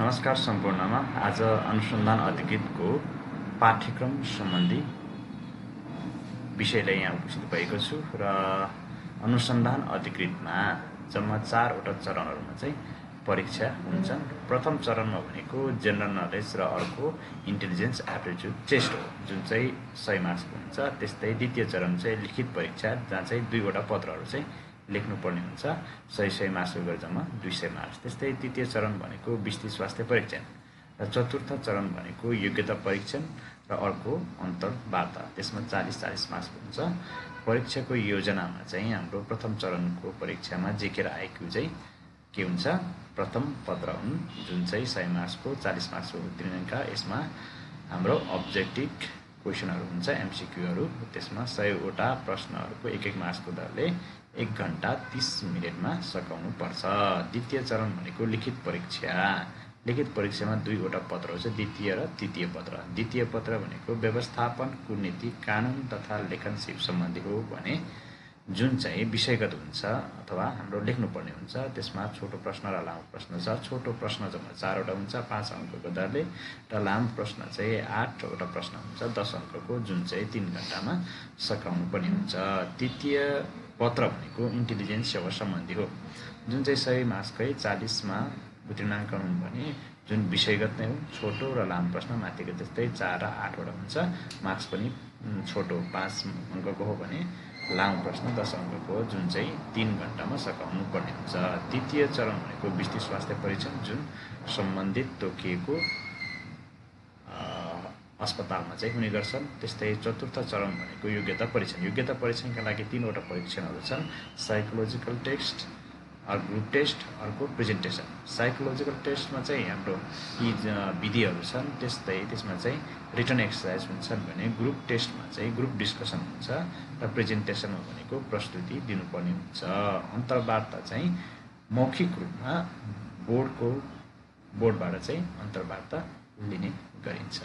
नमस्कार सम्पूर्णमा आज अनुसन्धान अधिकृतको पाठ्यक्रम सम्बन्धी विषयलाई यहाँ उपस्थित भएको छु र अनुसन्धान अधिकृतमा जम्मा 4 वटा चरणहरुमा चाहिँ परीक्षा हुन्छन्। प्रथम चरणमा भनेको जनरल नलेज र अर्को इन्टेलिजेन्स एप्टिट्युड टेस्ट हो जुन चाहिँ 100 मार्क्सको हुन्छ। त्यस्तै द्वितीय चरण चाहिँ लिखित परीक्षा जहाँ चाहिँ 2 वटा पत्रहरु चाहिँ लेख्नुपर्ने हुन्छ। 100 मार्क्सको गरी जम्मा 200 मार्क्स। त्यस्तै तृतीय चरण भनेको विस्तृत स्वास्थ्य परीक्षण र चतुर्थ चरण भनेको योग्यता परीक्षण र अर्को अन्तर्वार्ता। त्यसमा 40-40 मार्क्सको हुन्छ। परीक्षाको योजनामा चाहिँ हाम्रो प्रथम चरणको परीक्षामा जेके र आइक्यू चाहिँ के हुन्छ? प्रथम पत्र हुन् जुन चाहिँ 100 मार्क्सको 40 मार्क्सको उत्तीर्णका। यसमा हाम्रो अब्जेक्टिभ क्वेशनहरु हुन्छ, एमसीक्यूहरु। त्यसमा 100 वटा प्रश्नहरुको 1-1 मार्क्सको दरले 1 घण्टा 30 मिनेटमा सकाउनु पर्छ। द्वितीय चरण भनेको लिखित परीक्षा। लिखित परीक्षामा 2 वटा पत्र हुन्छ, द्वितीय र तृतीय पत्र। द्वितीय पत्र भनेको व्यवस्थापन, कुटनीति, कानुन तथा लेखन सिप सम्बन्धी हो भने जुन चाहिँ विषयगत हुन्छ अथवा हाम्रो लेख्नुपर्ने हुन्छ। त्यसमा छोटो प्रश्न र लामो प्रश्न छ। छोटो प्रश्न जम्मा 4 वटा हुन्छ 5 अङ्कको दरले र लामो प्रश्न चाहिँ 8 वटा प्रश्न हुन्छ 10 अङ्कको जुन चाहिँ 3 घण्टामा सकाउनु पर्ने हुन्छ। तृतीय पत्र भनेको इन्टेलिजेन्स सेवा सम्बन्धी हो जुन चाहिँ 100 मार्क्सकै 40 मा उत्तीर्णाङ्क हुन् भने जुन विषयगत नै हो। छोटो र लामो प्रश्न माथिको जस्तै 4 र 8 वटा हुन्छ। मार्क्स पनि छोटो 5 अङ्कको हो भने लामो प्रश्न 10 अङ्कको हो जुन चाहिँ 3 घण्टामा सकाउनु पर्ने हुन्छ। तृतीय चरण भनेको विस्तृत स्वास्थ्य परीक्षण जुन सम्बन्धित तोकिएको अस्पतालमा चाहिँ हुने गर्छन्। त्यस्तै चतुर्थ चरण भनेको योग्यता परीक्षण। योग्यता परीक्षणका लागि 3 वटा परीक्षणहरु छन्, साइकोलोजिकल टेस्ट, ग्रुप टेस्ट, अर्को प्रेजेन्टेसन। साइकोलोजिकल टेस्टमा चाहिँ हाम्रो यी विधिहरु छन्। त्यस्तै त्यसमा चाहिँ रिटन एक्सरसाइज हुन्छन् भने ग्रुप टेस्टमा चाहिँ ग्रुप डिस्कसन हुन्छ र प्रेजेन्टेसनमा भनेको प्रस्तुति दिनुपर्ने हुन्छ। अन्तर्वार्ता चाहिँ मौखिक रूपमा बोर्डबाट चाहिँ अन्तर्वार्ता लिने गरिन्छ।